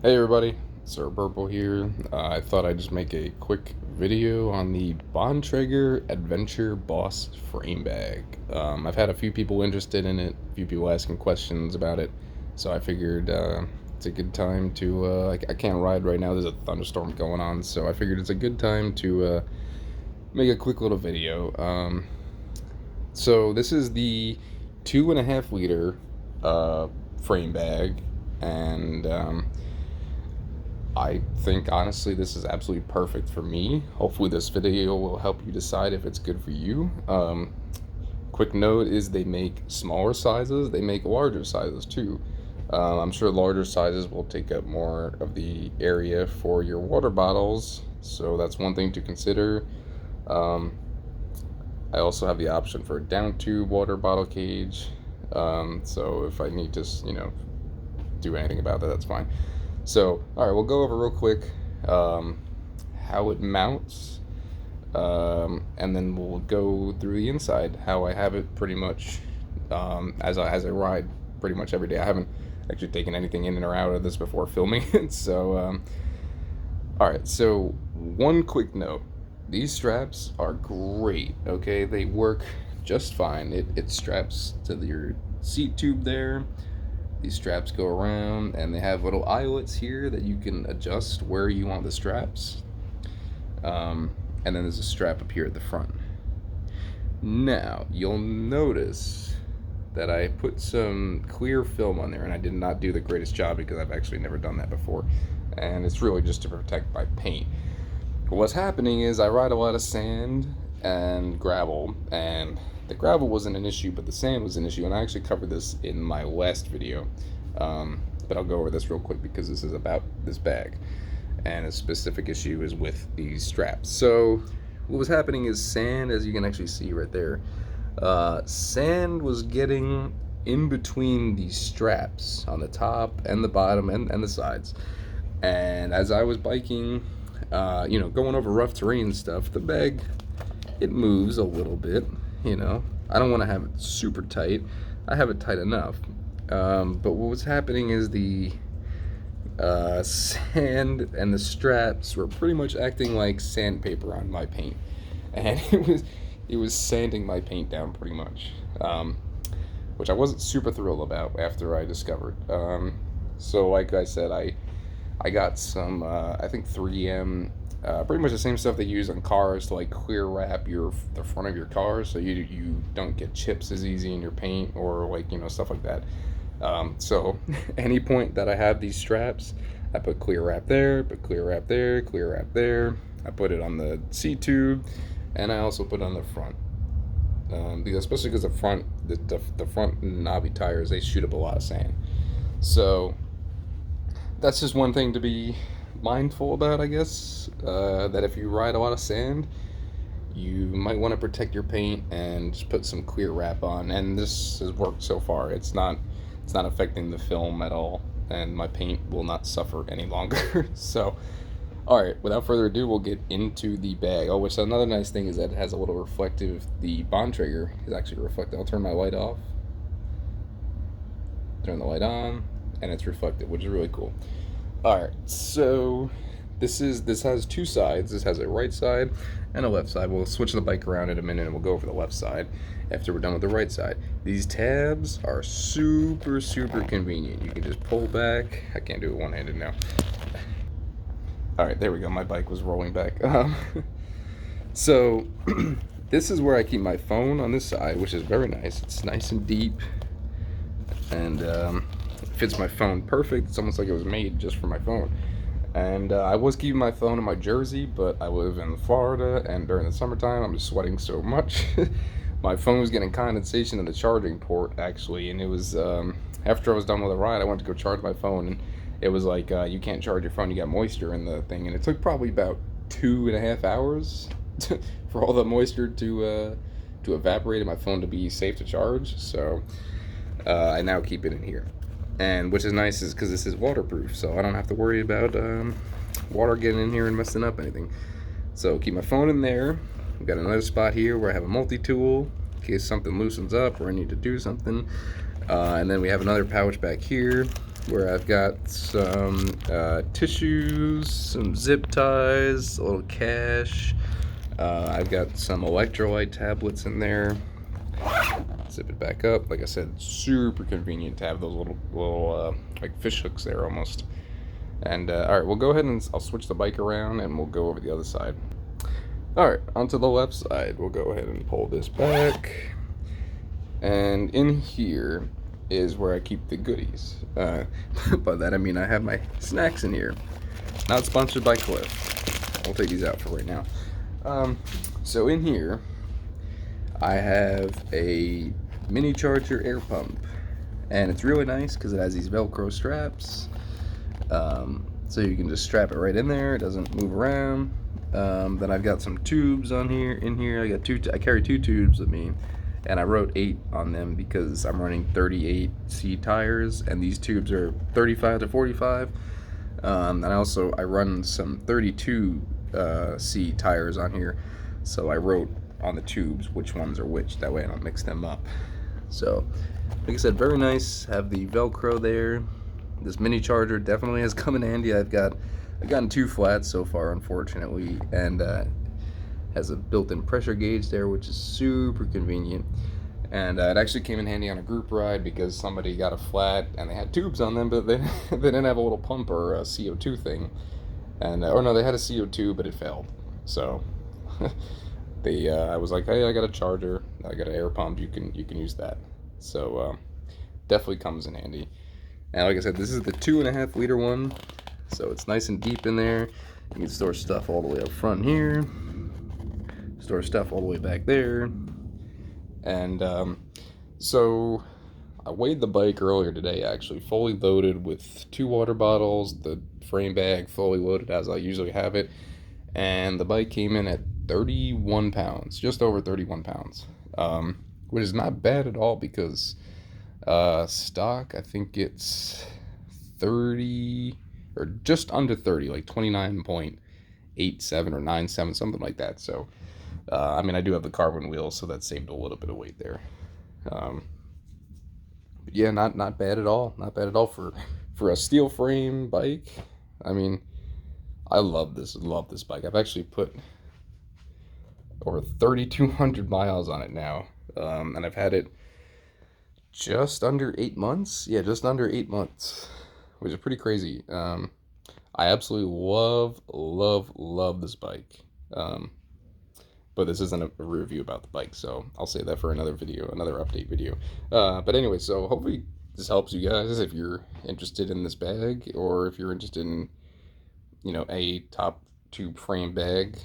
Hey everybody, Sir Purple here. I thought I'd just make a quick video on the Bontrager Adventure Boss frame bag. I've had a few people interested in it, a few people asking questions about it, so I figured it's a good time to. I can't ride right now, there's a thunderstorm going on, so I figured it's a good time to make a quick little video. So this is the 2.5 liter frame bag, and I think honestly this is absolutely perfect for me. Hopefully this video will help you decide if it's good for you. Quick note is they make smaller sizes, they make larger sizes too. I'm sure larger sizes will take up more of the area for your water bottles, so that's one thing to consider. I also have the option for a down tube water bottle cage, so if I need to, do anything about that, that's fine. So, alright, we'll go over real quick how it mounts, and then we'll go through the inside, how I have it pretty much as I ride pretty much every day. I haven't actually taken anything in or out of this before filming it, so, alright, so one quick note. These straps are great, okay? They work just fine. It straps to your seat tube there. These straps go around, and they have little eyelets here that you can adjust where you want the straps. And then there's a strap up here at the front. Now, you'll notice that I put some clear film on there, and I did not do the greatest job because I've actually never done that before. And it's really just to protect my paint. What's happening is I ride a lot of sand and gravel, and the gravel wasn't an issue, but the sand was an issue, and I actually covered this in my last video. But I'll go over this real quick because this is about this bag, and a specific issue is with these straps. So what was happening is sand, as you can actually see right there, sand was getting in between these straps on the top and the bottom and the sides. And as I was biking, going over rough terrain and stuff, the bag, it moves a little bit, I don't want to have it super tight. I have it tight enough. But what was happening is the sand and the straps were pretty much acting like sandpaper on my paint. And it was sanding my paint down pretty much, which I wasn't super thrilled about after I discovered. So like I said, I got some, I think 3M, pretty much the same stuff they use on cars to like clear wrap the front of your car, so you don't get chips as easy in your paint or like stuff like that. So any point that I have these straps, I put clear wrap there, put clear wrap there, clear wrap there. I put it on the seat tube, and I also put it on the front. Especially because the front knobby tires, they shoot up a lot of sand. So that's just one thing to be mindful about, I guess, that if you ride a lot of sand, you might want to protect your paint and just put some clear wrap on, and this has worked so far. It's not affecting the film at all, and my paint will not suffer any longer. So alright, without further ado, we'll get into the bag. Oh, which another nice thing is that it has a little reflective, the Bontrager is actually reflective. I'll turn my light off, turn the light on, and it's reflective, which is really cool. Alright, so this has two sides. This has a right side and a left side. We'll switch the bike around in a minute and we'll go over the left side after we're done with the right side. These tabs are super convenient. You can just pull back. I can't do it one-handed now. Alright, there we go. My bike was rolling back. So this is where I keep my phone on this side, which is very nice. It's nice and deep, and fits my phone perfect. It's almost like it was made just for my phone. And I was keeping my phone in my jersey, but I live in Florida, and during the summertime I'm just sweating so much. My phone was getting condensation in the charging port, actually, and it was after I was done with the ride, I went to go charge my phone, and it was like, you can't charge your phone, you got moisture in the thing. And it took probably about 2.5 hours for all the moisture to evaporate in my phone to be safe to charge. So I now keep it in here, and which is nice is because this is waterproof, so I don't have to worry about water getting in here and messing up anything. So keep my phone in there. We've got another spot here where I have a multi-tool in case something loosens up or I need to do something. And then we have another pouch back here where I've got some tissues, some zip ties, a little cash. I've got some electrolyte tablets in there. Zip it back up. Like I said, super convenient to have those little like fish hooks there almost. And all right, we'll go ahead and I'll switch the bike around and we'll go over the other side. All right, onto the left side. We'll go ahead and pull this back. And in here is where I keep the goodies. By that I mean I have my snacks in here. Not sponsored by Cliff. I'll take these out for right now. So in here, I have a mini charger air pump. And it's really nice because it has these Velcro straps. So you can just strap it right in there. It doesn't move around. Then I've got some tubes on here. In here, I carry 2 tubes with me. And I wrote 8 on them because I'm running 38C tires, and these tubes are 35 to 45. And I run some 32C tires on here, so I wrote on the tubes which ones are which. That way I don't mix them up. So, like I said, very nice. Have the Velcro there. This mini charger definitely has come in handy. I've gotten 2 flats so far, unfortunately, and has a built-in pressure gauge there, which is super convenient. And it actually came in handy on a group ride because somebody got a flat and they had tubes on them, but they didn't have a little pump or a CO2 thing. And or no, they had a CO2, but it failed. So I was like, hey, I got a charger, I got an air pump, you can use that. So definitely comes in handy. And like I said, this is the 2.5 liter one, so it's nice and deep in there. You can store stuff all the way up front here. Store stuff all the way back there. And so I weighed the bike earlier today, actually, fully loaded with 2 water bottles, the frame bag fully loaded as I usually have it, and the bike came in at 31 pounds, just over 31 pounds, which is not bad at all because stock, I think it's 30 or just under 30, like 29.87 or 97, something like that. So I mean, I do have the carbon wheels, so that saved a little bit of weight there. But yeah, not bad at all. Not bad at all for a steel frame bike. I mean, I love this bike. I've actually put over 3,200 miles on it now, and I've had it just under 8 months. Yeah, just under 8 months, which is pretty crazy. I absolutely love this bike. But this isn't a review about the bike, so I'll say that for another video, another update video. But anyway, so hopefully this helps you guys if you're interested in this bag, or if you're interested in, a top tube frame bag.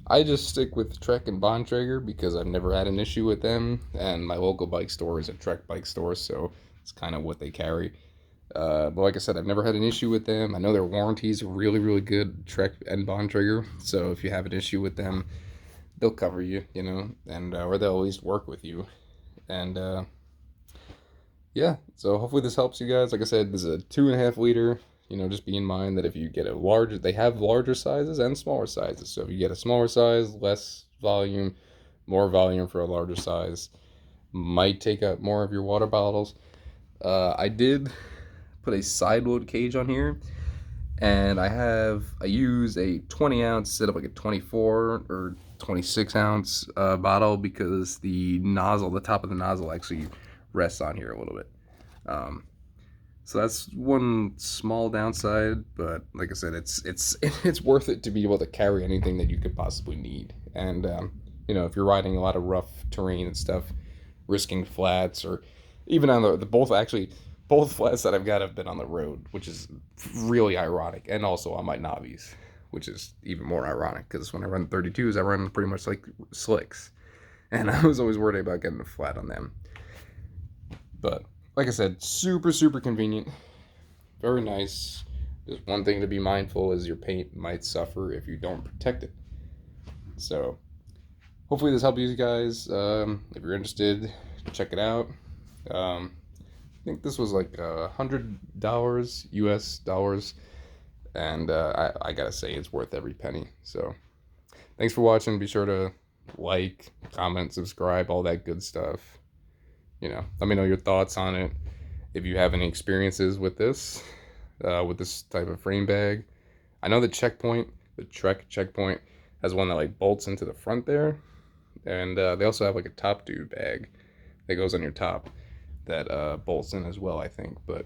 I just stick with Trek and Bontrager because I've never had an issue with them, and my local bike store is a Trek bike store, so it's kind of what they carry. But like I said, I've never had an issue with them. I know their warranties are really good, Trek and Bontrager. So if you have an issue with them, they'll cover you, and or they'll at least work with you. And yeah, so hopefully this helps you guys. Like I said, this is a 2.5 liter. Just be in mind that if you get they have larger sizes and smaller sizes. So if you get a smaller size, less volume, more volume for a larger size, might take up more of your water bottles. I did put a side load cage on here, and I use a 20 ounce instead of like a 24 or 26 ounce bottle because the top of the nozzle actually rests on here a little bit. So that's one small downside, but like I said, it's worth it to be able to carry anything that you could possibly need. And if you're riding a lot of rough terrain and stuff, risking flats, or even on both flats that I've got have been on the road, which is really ironic, and also on my knobbies, which is even more ironic because when I run 32s, I run pretty much like slicks, and I was always worried about getting a flat on them. But like I said, super convenient, very nice. Just one thing to be mindful is your paint might suffer if you don't protect it. So hopefully this helps you guys. If you're interested, check it out. I think this was like $100 US dollars, and I gotta say it's worth every penny. So thanks for watching. Be sure to like, comment, subscribe, all that good stuff. Let me know your thoughts on it, if you have any experiences with this type of frame bag. I know the Trek Checkpoint has one that like bolts into the front there, and they also have like a top dude bag that goes on your top that bolts in as well, I think. But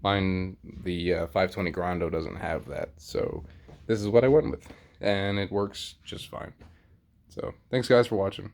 mine, the 520 Grando doesn't have that, so this is what I went with, and it works just fine. So thanks guys for watching.